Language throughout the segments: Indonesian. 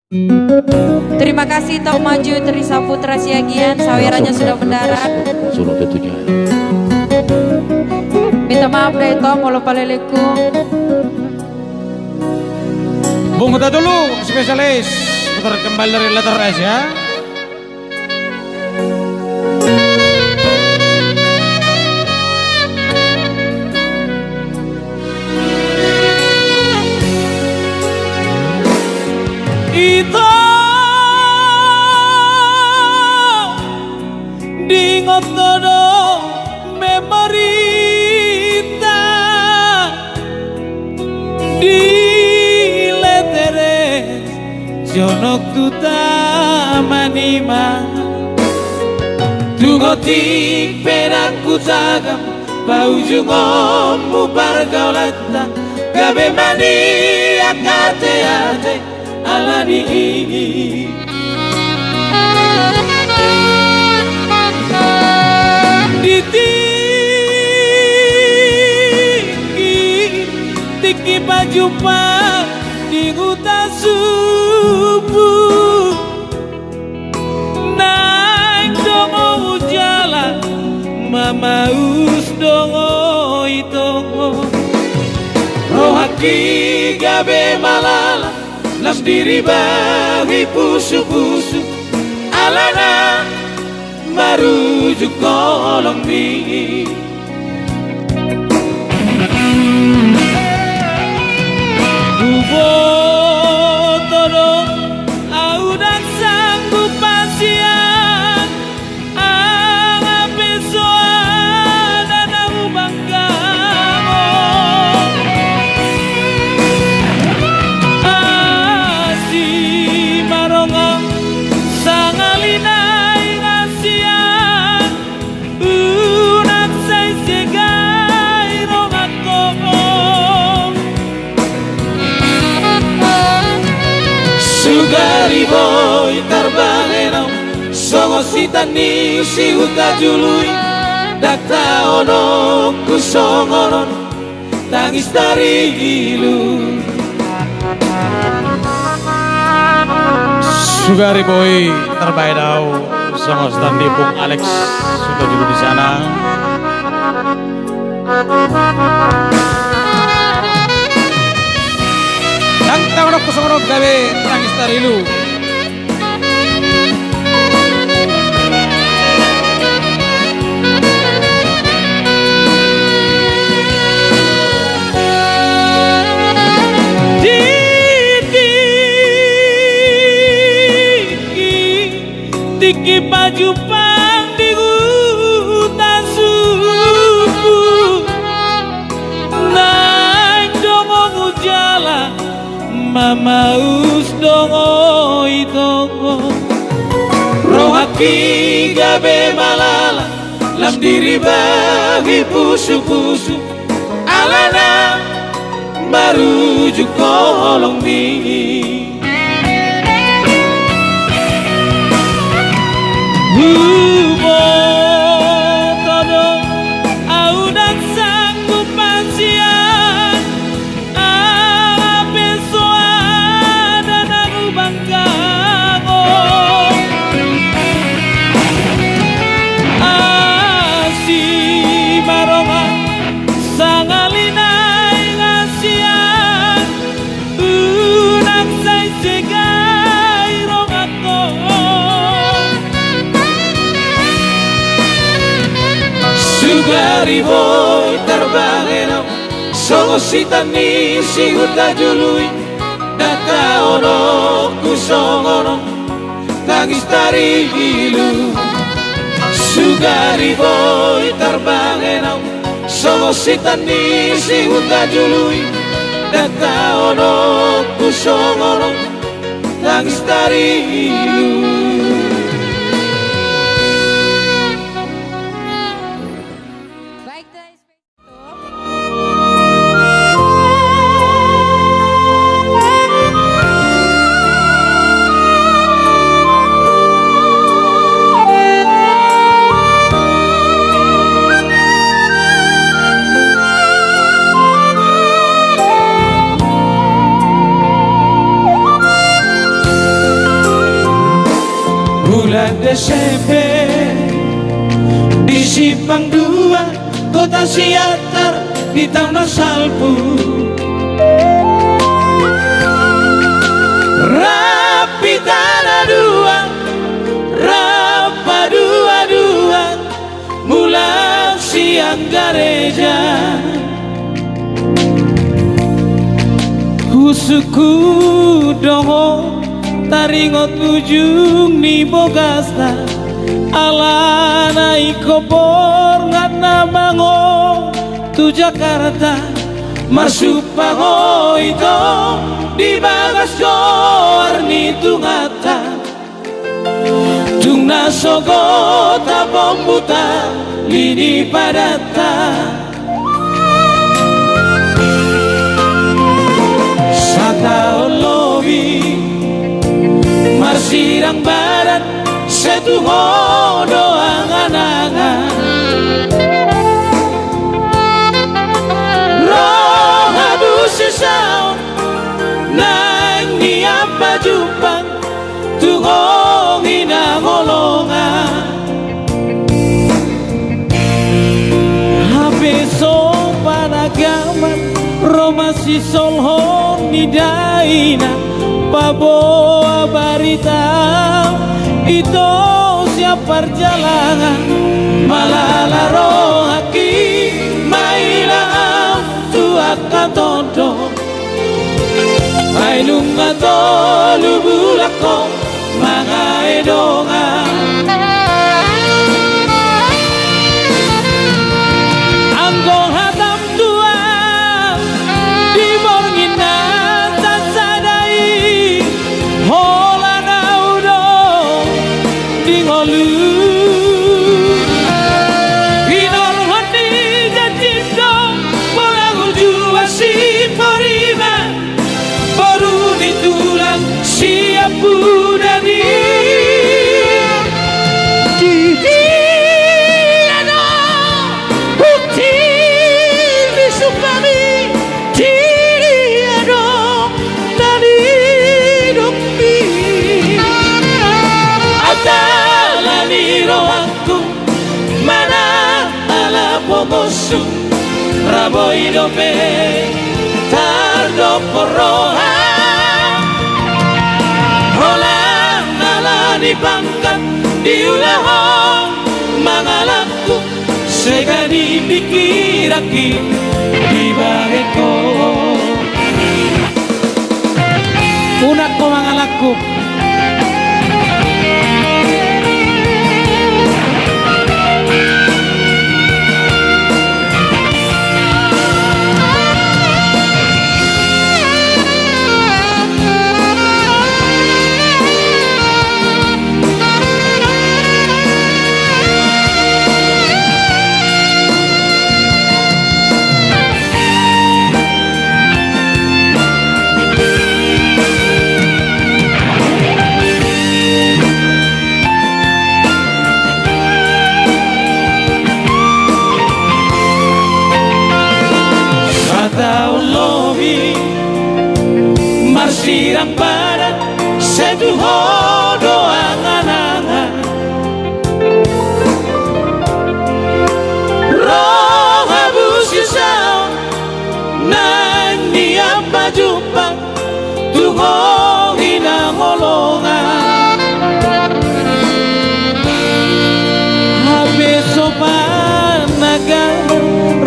Terima kasih Tok Maju Trisa Putra Siagian, sawerannya sudah mendarat. Suruh ketujuan. Minta maaf deh Tok, mau lupa leleku. Bung kita dulu spesialis putar kembali dari letter S ya. Ito di ngotono memerita di letere jonok tuta manima tungotik penangku tagam bau jungomu bargaulata gabe mani akate ate alani tiki pajumpa di hutan subuh naik dongo jalan mama us dongo itongo rohaki gabe malala las diri bagi pusu-pusu alana marujuk kolong mi Bubotono audan sanggup pasian angape soana namu bangkamo asi maronga sangalinai ngasian unak say segai rongako Sugari boy tarbangeno songo sitani si huta jului dakta ono kusongoron tangis dari ilu Sugari boy terbaidau songo standi Bung Alex sudah juga di sana Tang ono kusongoron gawe tangis dari ilu Tiki baju pang di hutan subuh naik dongo jalan mama us dongo itongo rohaki gabe malala lam diri bagi pusu-pusu alana marujuk kolong mi Bubotono audan sanggup pasian angape soana namu bangkamo asi maronga sangalinai ngasian unak say segai rongako Sugari boy terbangeno songo sitani si huta jului data ono kusongono tangis dari ilu Sugari boy terbangeno songo sitani si huta jului data ono kusongono tangis dari ilu bulan Desember di Simpang 2 Kota Siantar di Tanah Salpu. Rapi tanah dua, rapa dua-dua, mulang siang gereja. Husuku dongo taringot ujung ni bogasta, alana ikopor ngana mango tu Jakarta. Masuk pango itu di bagas joar ni tungata, tung nasogo tapombuta lini padata. Sata lobi marsirang barat setungo doang anangan. Sesau nang niapa jumpa tungong inangolongan. Habeso panagaman Roma si solhon ni daina paboa barita itu siap perjalanan malalaro haki mailang tuakan tonton ay lunga tolu bulakong mga edongan. Anggong hatam tuan di morngin na sasadai hola na udo di ngolu. Budani Tidiano Bukti Visupami Tidiano Nani Dukmi Atalani rohangku Mana ala pomosu Raboy dope Tardo poroha di pangkat di ulahong mangalakku segani pikiraki di bahe ko unak ko mangalakku. Marsirang barat setuho doang anangan. Roh habus isau nang niapa jumpa tuho inangolongan. Habis sopan naga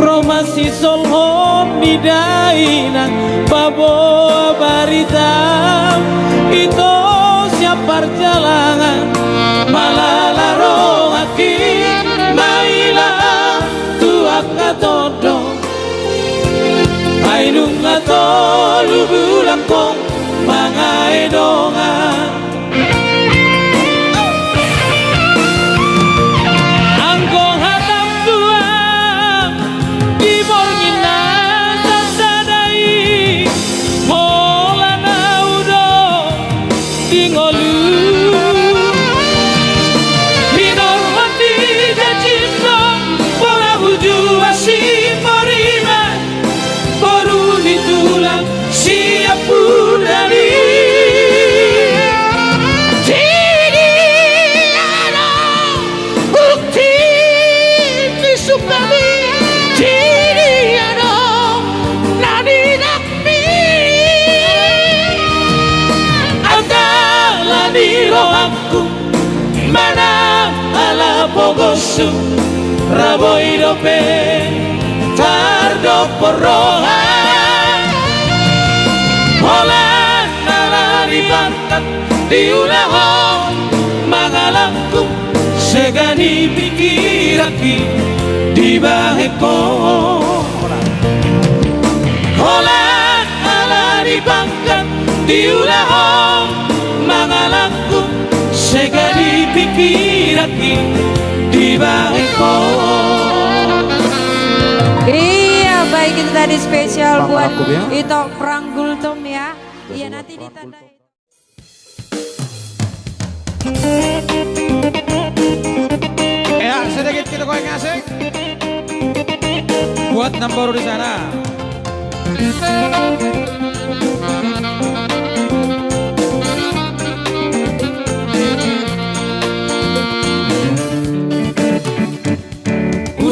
Roma si solhon midainan babo barita itu siap perjalanan malalaro haki mailah tuak katodo ainung atolu bulangkong mga edongan. pogosu rabo idope tardo poroha hola nalari bangkat diulaho mangalangku segani pikiraki di baheko hola nalari bangkat diulaho mangalangku segani pikiraki di baheko. Iya, baik itu tadi spesial Bang buat Rakub ya. itu Perang Gultum ya. Iya nanti ditandai. Ya, sedikit kita goyang asik. Buat enam baru di sana.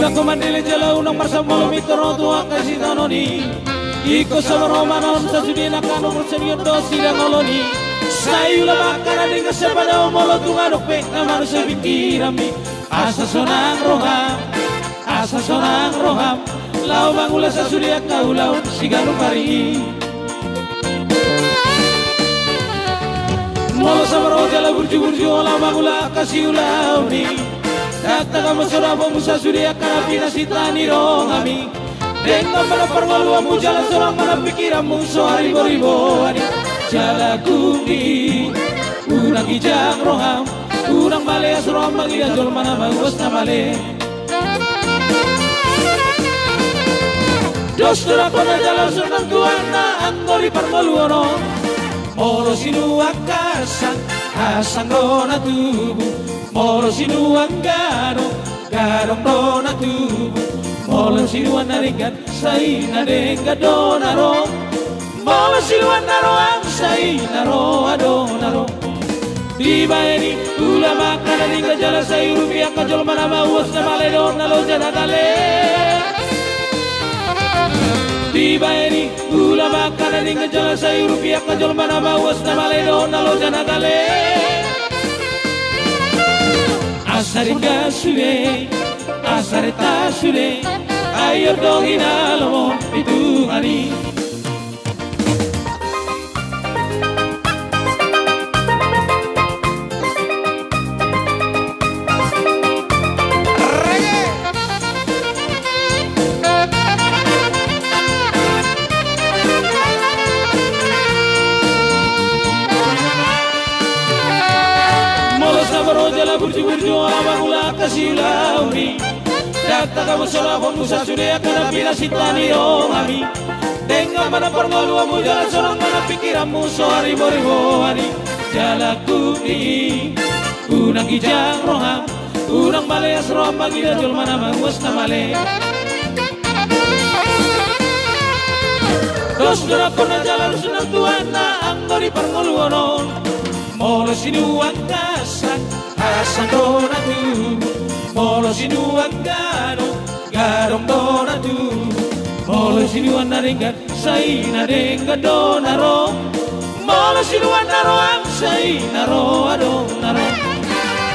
Udah komandile jala unang marsamo mitoro tua kasih tanoni iko sama romanon sa sudina kano persenyon dosi dan ngoloni sayula makana dengan sepada omolo tunganok pek na manusia pikirami asa sonang roham lau bangula sa sudiak kaulau siganu pari molo sama roh jala burju-burju olah bangula kasih ulau ni Dakta kamu surabo musa sudia kana pinasitani rohami Dengan mana perwaluamu jalan seorang mana pikiranmu sohari boribo hari Jala kundi Urang ijang roham Urang male asroham magida jol mana bagus na male Dos durakona jalan sunang tuana Anggori perwaluono Moro sinu akasan Asang rona tubuh Molo sinuan garong dona tubuh Molo sinuan naringan say narenga dona ro Molo sinuan naroang say naro adona ro Diba ini ula maka naringa jala say rupiah kajol mana mawas na male dona lo jana dale Diba ini ula maka naringa jala say rupiah kajol mana mawas na male dona lo jana dale Asaringa sule, asareta sule, ayo dong inalomo itu hari. Jala burju-burju abangula kasih launi Dakta kamu solahon musa sudia kana pinasitani rohami Dengan mana permaluamu jalan seorang mana pikiranmu sohari boribo hari Jala kuni Unang ijang roham Unang male asroham magida jol mana mangus na male Dos durakona jalan sunang tuana Anggori permaluanon Molo sinuang kasan Asang dona tubuh Molo sinuan garong dona tubuh Molo sinuan naringgan say naringgan dona ro Molo sinuan naroang say naro adona ro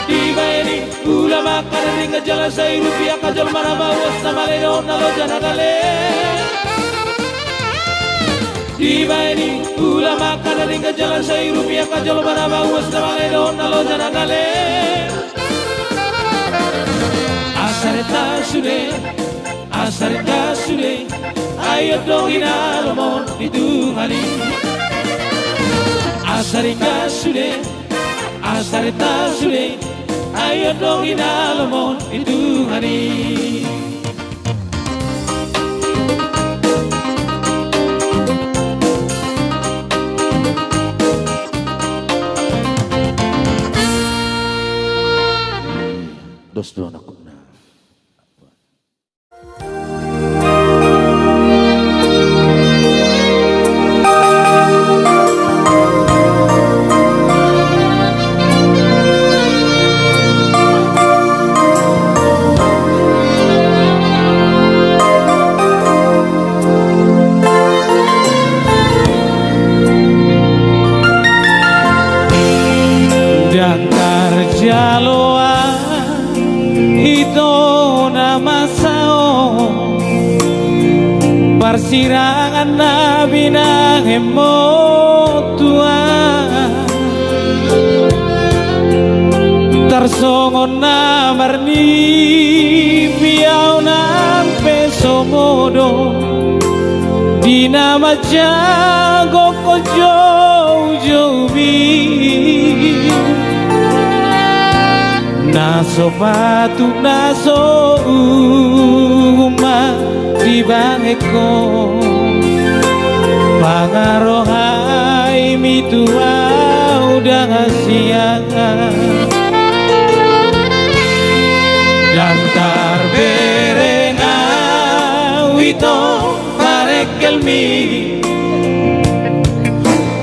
Diba ini ula maka naringgan jala say rupiah kajol mana bawas na male dona lo jana dale Diba ini ula maka naringgan jala say rupiah kajol mana bawas na male dona lo jana dale Asareta sule, ayo dong inalomon itu hari Asareta sule, ayo dong inalomon itu hari Dos dona kuna Parsirangan na binange mo tua Tarsongon na marni Piyaw na peso modo Di na majago ko jow-jowi Naso batu naso uma di bangke ko Pangarohai mitua udah ngasiangan Dan tarberena wito parekelmi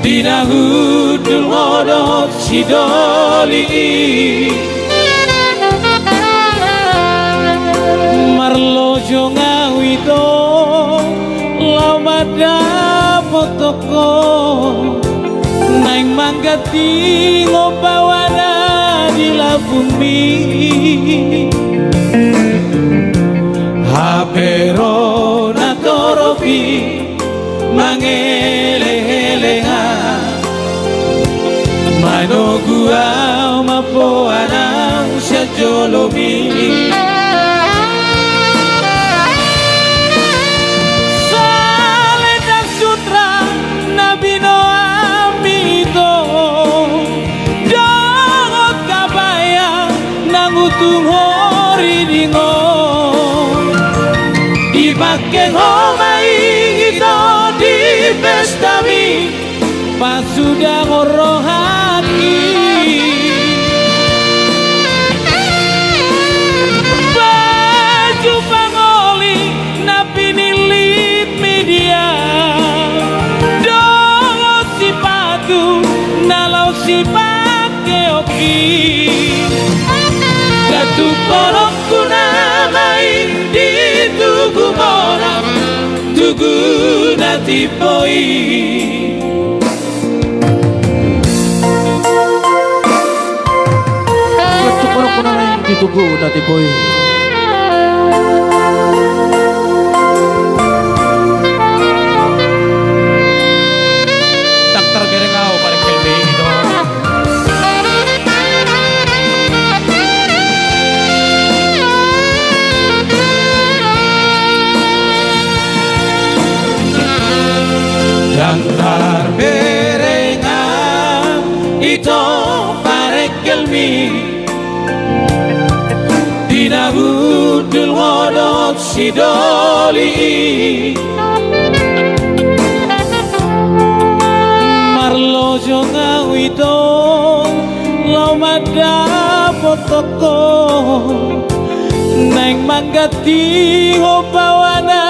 Dina hudul ngodot sidoli Marlojo ngawito lamada potoko Naing manggati ngobawana di labumi Hapero na toropi mangele-helenga Mano gua mapoana siya jolomi Utung hori dingo Dipake ngomai ito di pestami Pas sudah ngorohaki Baju pangoli napi nilit media Dongo si patu nalau si pake oki Gatu porok kunamai di tugu moram Tugu natipoi Gatu porok kunamai di tugu natipoi Tak terberengau pada kelbi itu Dan tarberenga ito parekelmi Dina hudul ngodot sidoli Marlojo ngawito lamada potoko Naing manggati ngobawana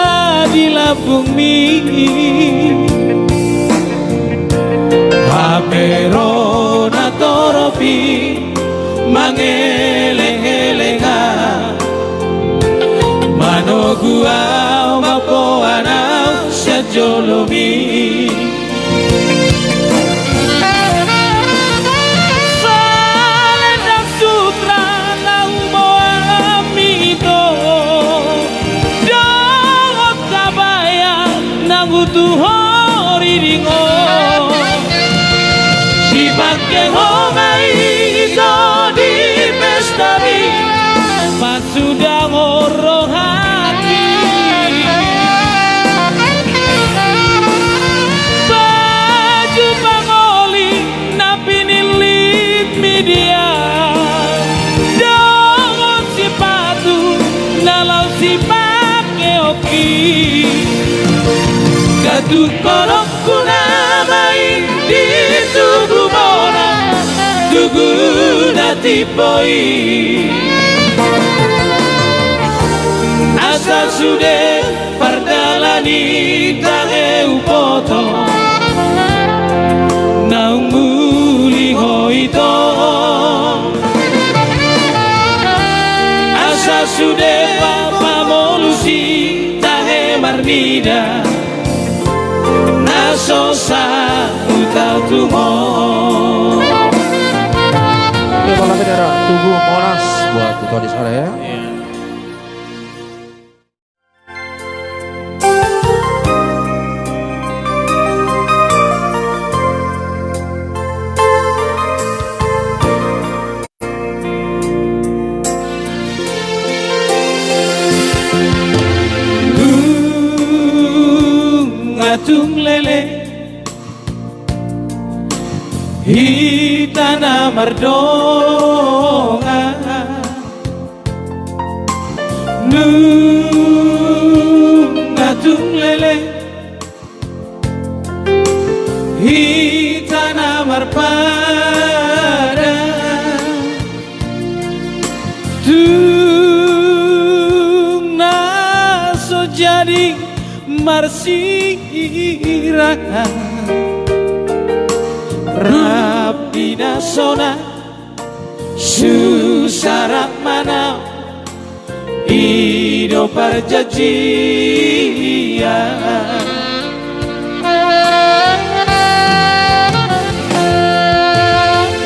di labumi Hapero na toropi mangele-helenga Mano gua mapoana siya jolomi Salendang sutra nang boami ito Dongot kabaya nang utuhori ringo Dipake ngomai ito di pestami Pas sudah ngorohaki Baju pangoli napi nilit media Dongot si patu nalau si pake oki Gatu korok kunamai di tugu mona Tugu natipoi Asa sude pardalani tange upoto Naung muli hoito Asa sude papa molusi tange marnida Nasosa utatumo Terima kasih daerah Tugu Monas buat Tuan di sana ya. mardonga nungatung lele hitana marpada tung naso jadi marsiraka Rabbi nasona susarak mana hidup perjanjian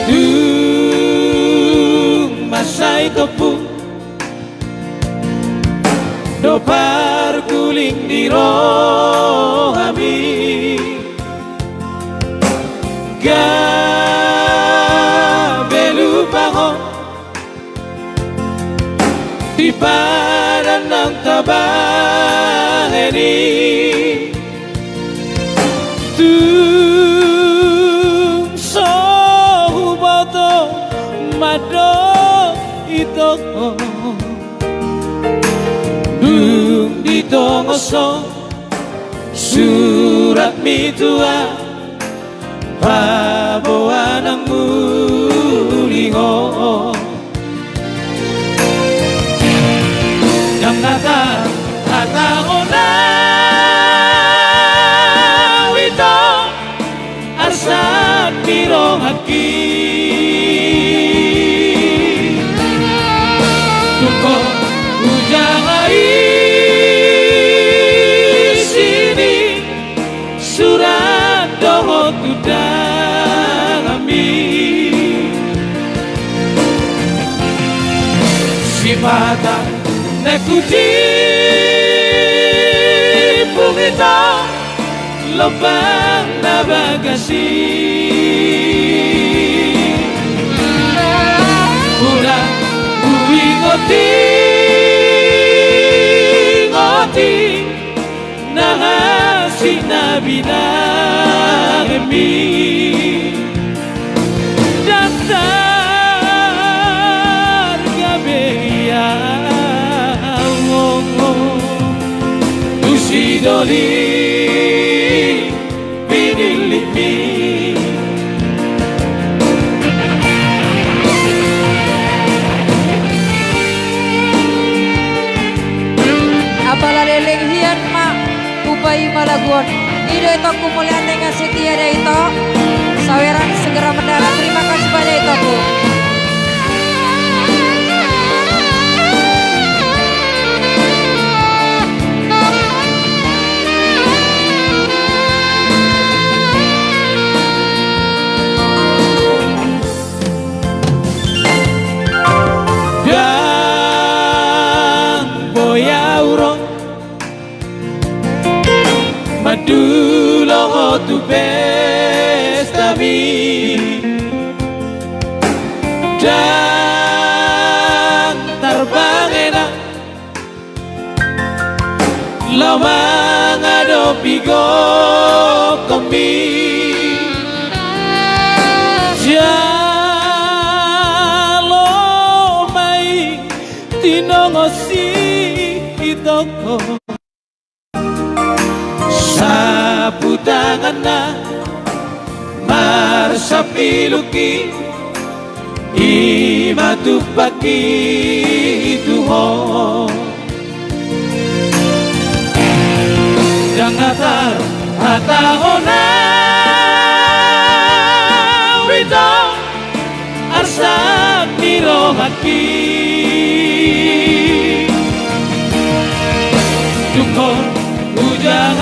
dung masai kepu do parguling di rohami Gabelupango di badan ng tabangeni tung sohuboto mado ito dung dito ngoso surat mitua pabawa ng mulingo ng katao na ito arsat mirong haki tuko ujang ay sini surat doho tudang sifata nekuti pungita lobang na bagasi una uingoti ngoti nangasi na binagami daftar gabeya Tusidoli pinilipi Apala leleng hian mak upai malaguan ide itu kumulian dengan setia itu saweran segera mendarat. Terima kasih pada itu Bu. Madulong tu bestami dan terbangena lama ngadopigo kami jalo mai tinongosi itoko sapu tangan na marsapiluki imatupaki tuho jangatar hatahona wito arsak nirohaki tukon ujang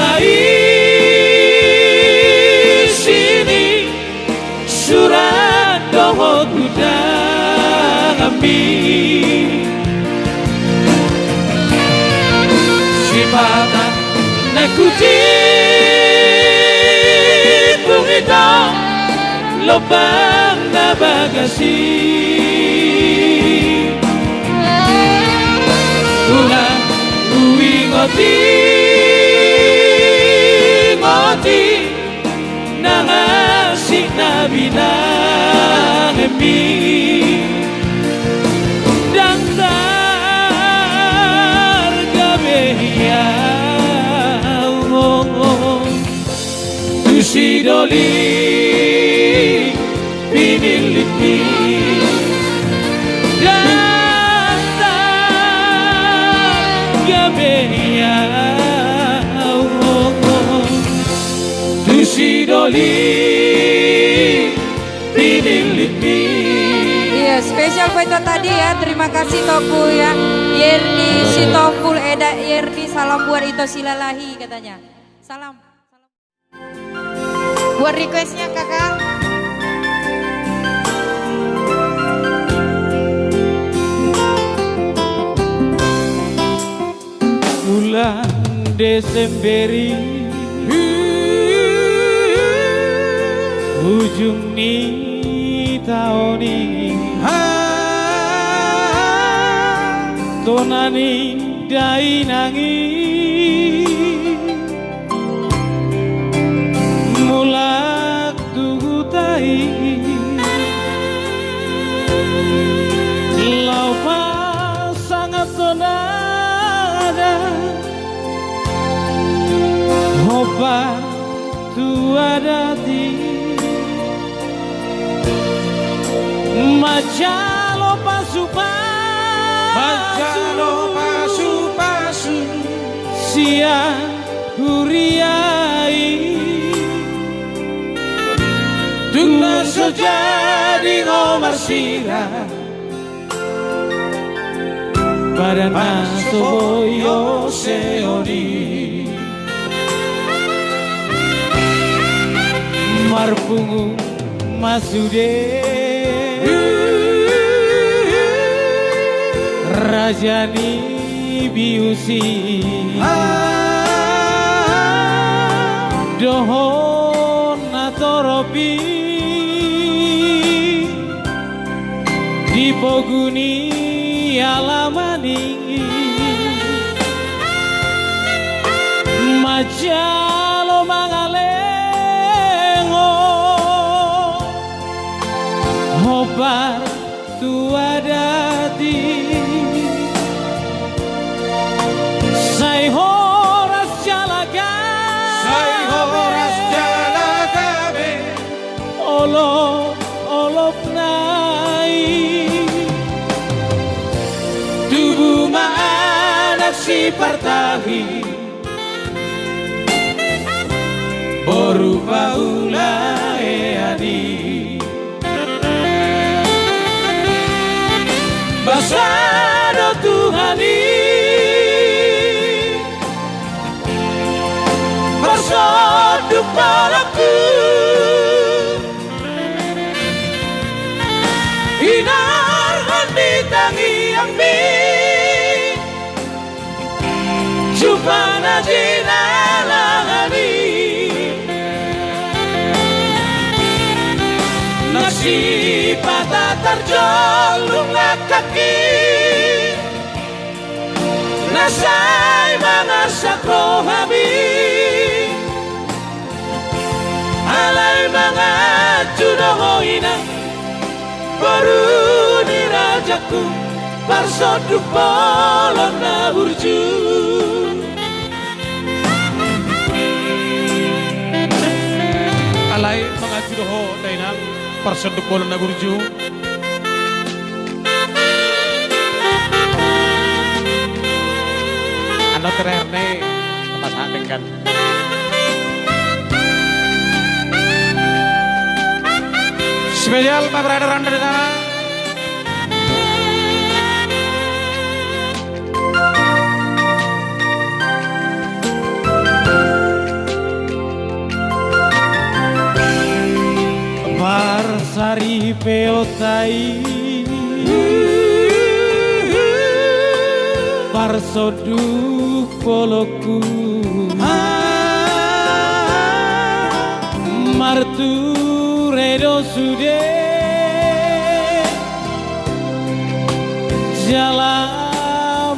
sini surat doho tudang ambi sifatan nekuti pungita lobang na bagasi ulang uingoti ngoti nangasik na binang emi dan targabeya tu sidoli pinilipi dan targabeya tu sidoli pinilipi. Iya, spesial buat itu tadi ya. Terima kasih Toku ya. Yerni Sitompul Eda Yerni, salam buat Ito Silalahi katanya. Salam. Buat requestnya kakak. Bulan Desemberi ujung ni tahun ini tonani dai nangi mulak dugutai laupa sangat tonada hoba tu ada di Majalo pasu sia huriai Tuna sejadi ngomar sira Badana soboyo seoni Marpungu masude Rajani biusi Dohon atoropi Dipoguni alamani Majalo mangalengo Hobar tuadati Sai horas jalagabe olop nai tubuh maanak si partahi boru paula eani basado Tuhani bersoduk padaku Inar handi tangi ambi Jumpa najina langani Nasi patah terjolung kaki Nasai mangasak rohami Alai mangat judohoina Baru ni rajaku Barsoduk polon na burju Alay mga judoho tayo na parsondok bolon na burju. Ano tererne masakin kan. Spesial Pak Brother Anda di sana. Marsari peotai Parsoduk poloku Martu redo sude Jala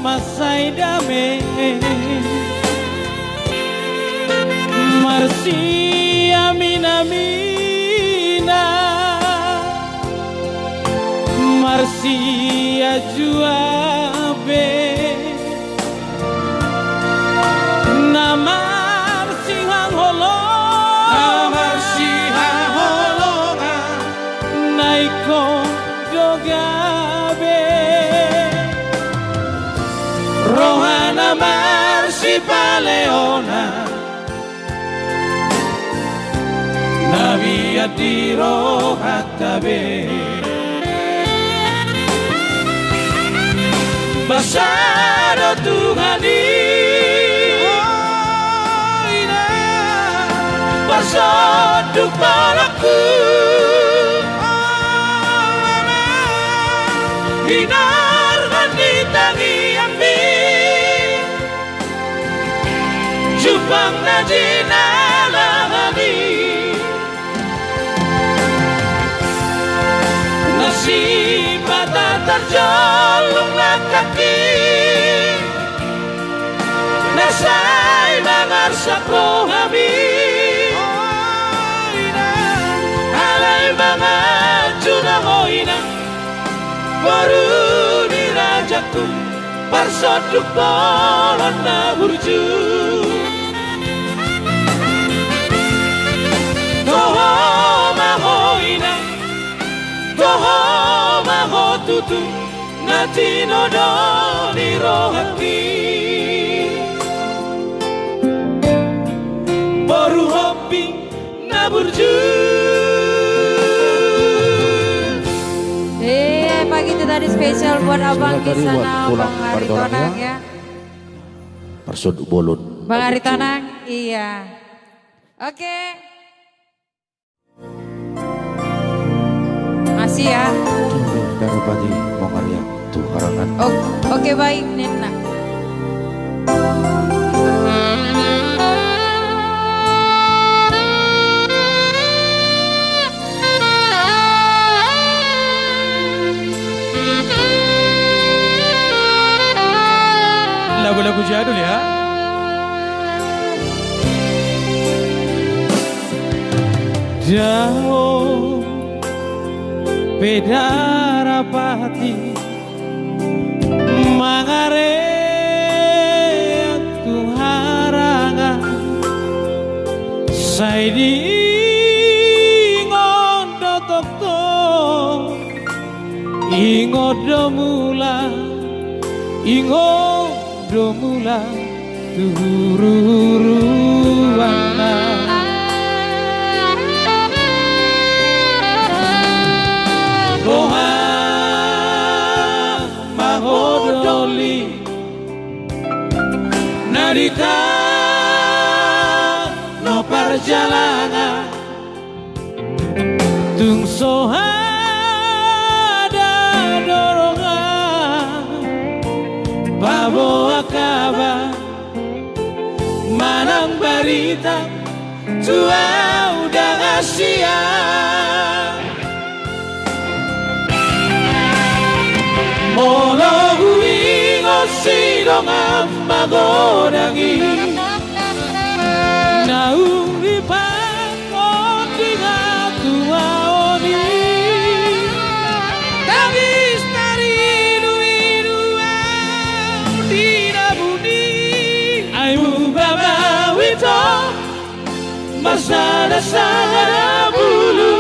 masai dame Marsi amin amina Marsia juabe Namar sihang holonga Naiko jogabe Rohana marsi paleona Nabi adiro hatabe Basaro Tuhani Basoduk malaku Hinar ganitani ambi Jupang najina lahani Nasib bata terjolong kaki Nasay mangarsak rohami Alay mga junahoina Baru dirajaku Parsoduk bolon na burju Toho mahoina Toho maho tutu Natino doni rohaki Baru hobi naburju Pagi itu tadi spesial buat abang di tadi buat sana pulang Bang Ari pada Tonang orangnya. ya Persod bolon. Bang Ari Tonang, iya. Oke. Masih ya. Darupati Mongarya tuh karangan. Oke baik Nena. Lagu-lagu jadul ya. Jauh beda rapati mangare tuharangan saidi ngondo tokto ingodo mula turu-ruruana Roha mahodoli Narita no perjalanan Tung sohada dorongan Babo akaba Manang barita Tua udah Asia Molo huingo sidong amagorangi Naung ipakon dinga tuaoni Tangis taridu-idu dinabuni Aimu baba wito Masada sana bulu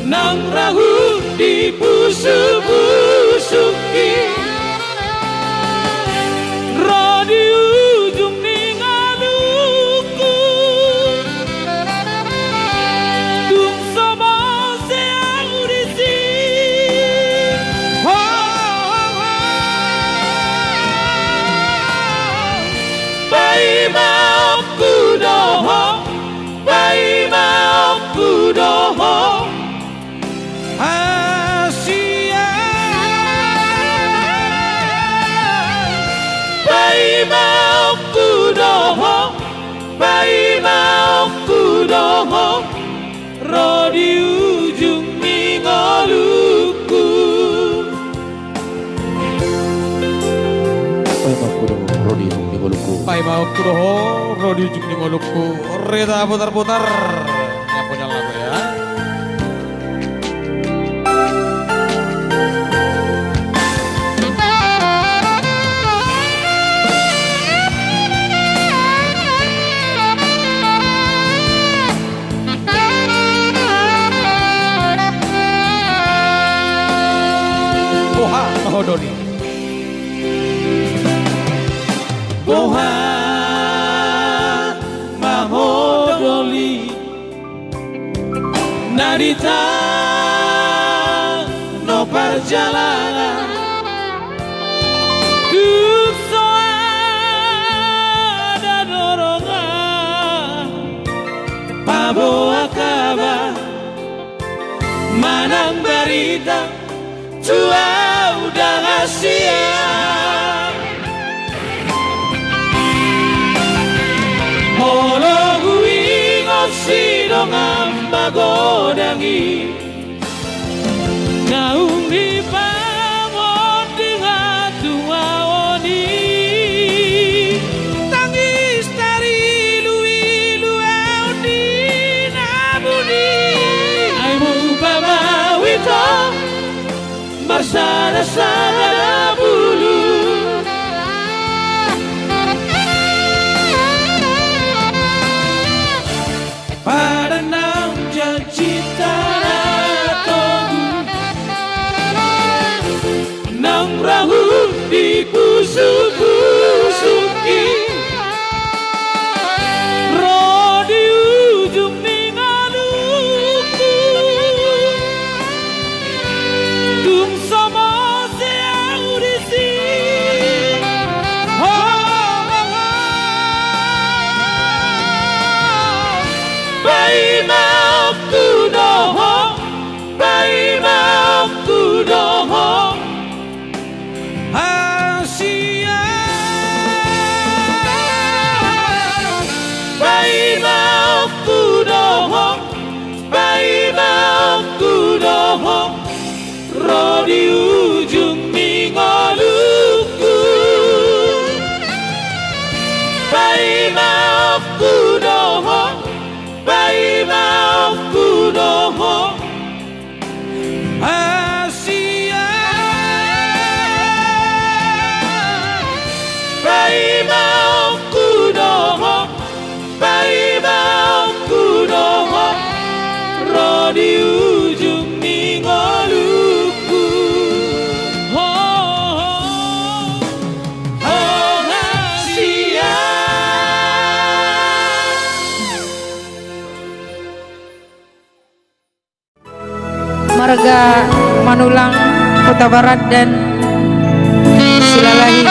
Nang rahu di busuk-busuki Rodi ujung ningaluku Tung sama seang urisi Pai maafku doho Pai maafku doho Asia Rodi di Maluku. Pai mau kuroho, Rodi ujung di Maluku. Reda putar-putar. Yang punya lagu ya. Boha Mahodoni. Boha Mahodoli Narita no perjalanan Tukso ada dorongan Pabawa kabar Manang berita Tua udah ngasih Holo hui ngosi dong amba godangi Naung di bangun dengan tua oni Tangis dari lui luau di nabuni Aimu bama wito Marsada-sada bulu Pada nang janji tunggu Nang rahu di busuk-busuki Roh di ujung ningaluku Tung sama siang udisi Bai maafku doho Bai maafku doho Asia Bai maafku doho Bai maafku doho Roh di ujung mingoluku Bai maafku doho Bai maafku doho Asia Bai maafku doho Bai maafku doho Roh di ujung mingoluku Asia Marga Manulang, Kota Barat dan Silalahi.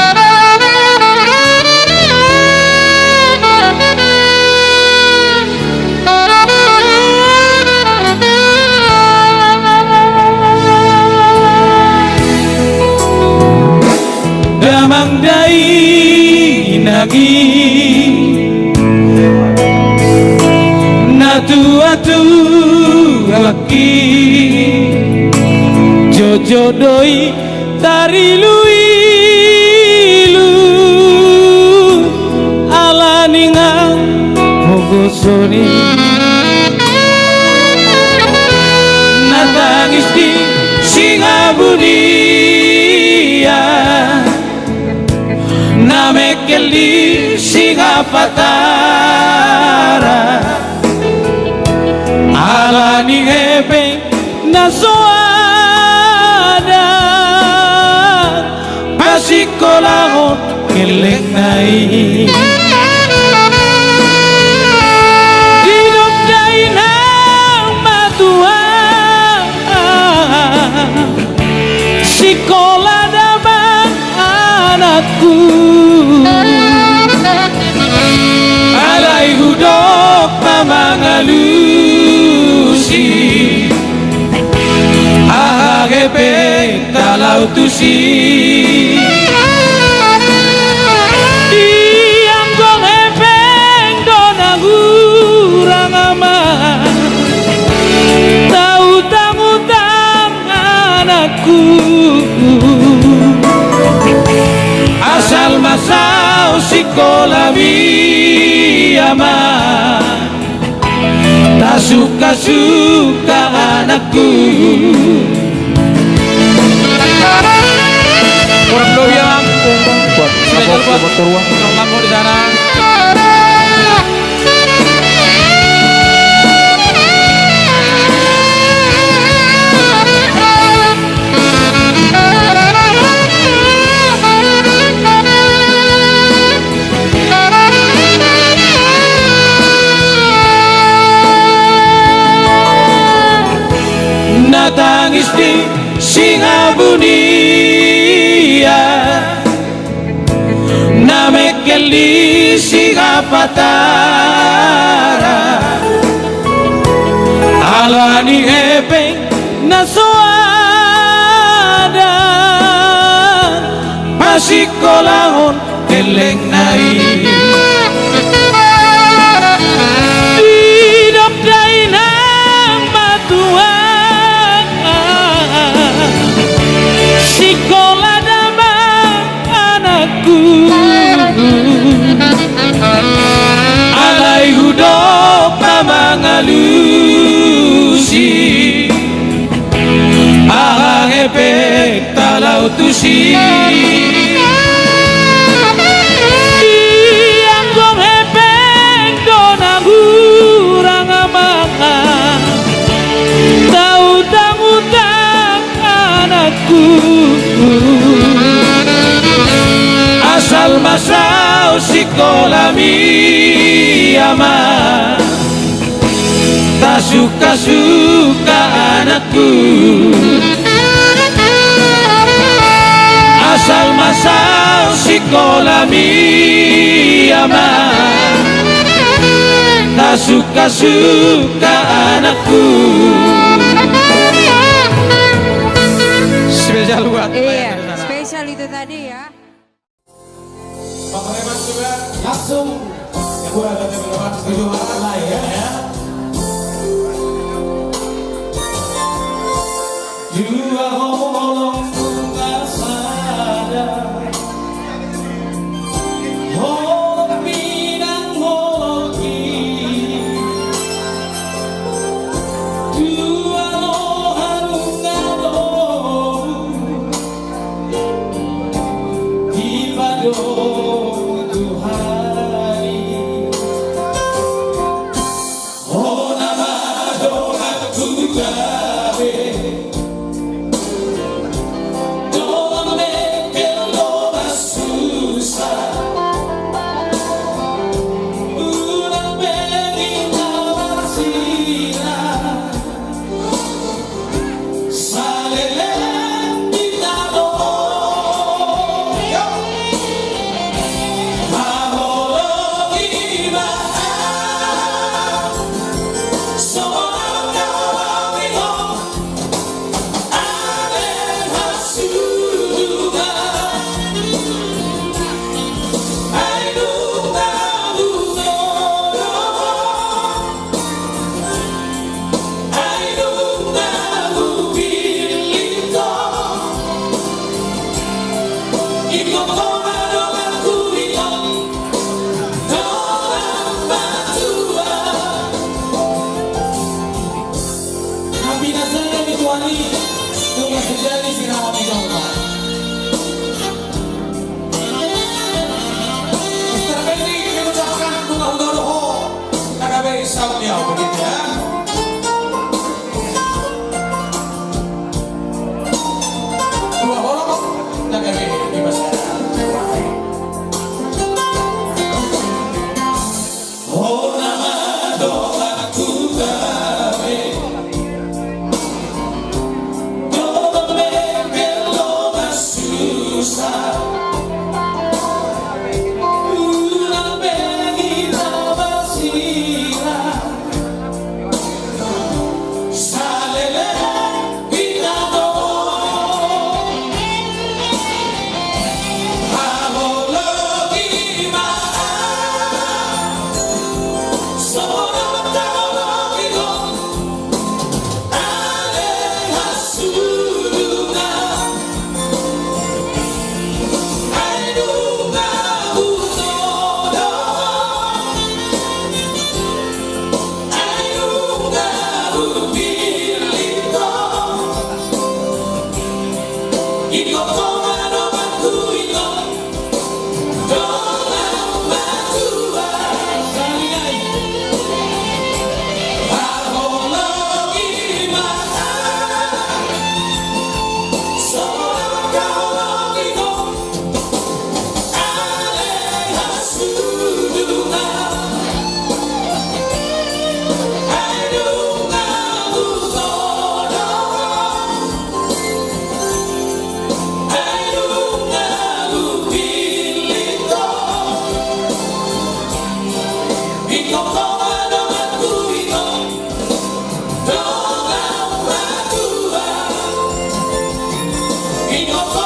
Damang dai nagi Natu-atu laki Jojo doi tari luilu Ala ningang mogosoni Natangis di Singabunia Namekel di Singapatara Ala ningepe nasoada Pasikolangon keleng nai Hidup dainang matuan Sikola dabang anakku Alai hudok mamangalusi Agepe talau tusi Diam gong epeng donagurang aman Tautang-utang anakku Asal masau ama, tak suka-suka anakku. Kurang dulu ya, Bang. Buat Spesial buat Purwa. kamu di sana. Natangis di Singabunia, namekel di Singapatara, alani epeng nasoada, masih kolahon eleng nai. Hidup dainang matuan, sekolah damang anakku, alai hudop mamang alusi, ahang epek talau tusi. Yang gong epek dona hurang amanga, tahu utang anakku, asal masau sekolah mi ama, tak suka-suka anakku, asal masau sekolah mi ama, tak suka-suka anakku. Spesial buat Iya, spesial itu tadi ya. Pak Hemat juga langsung ya gua ada teman setuju makan lain ya. Dua holong bunga sadar, holong pinang holong ini, dua loharungan lohu di badung Tuhani. Oh nama donat ku gawe, donat mekel loba susah, ulang berita bersina, salelen kita begitu ya. Dua holong jaga di mas. oh,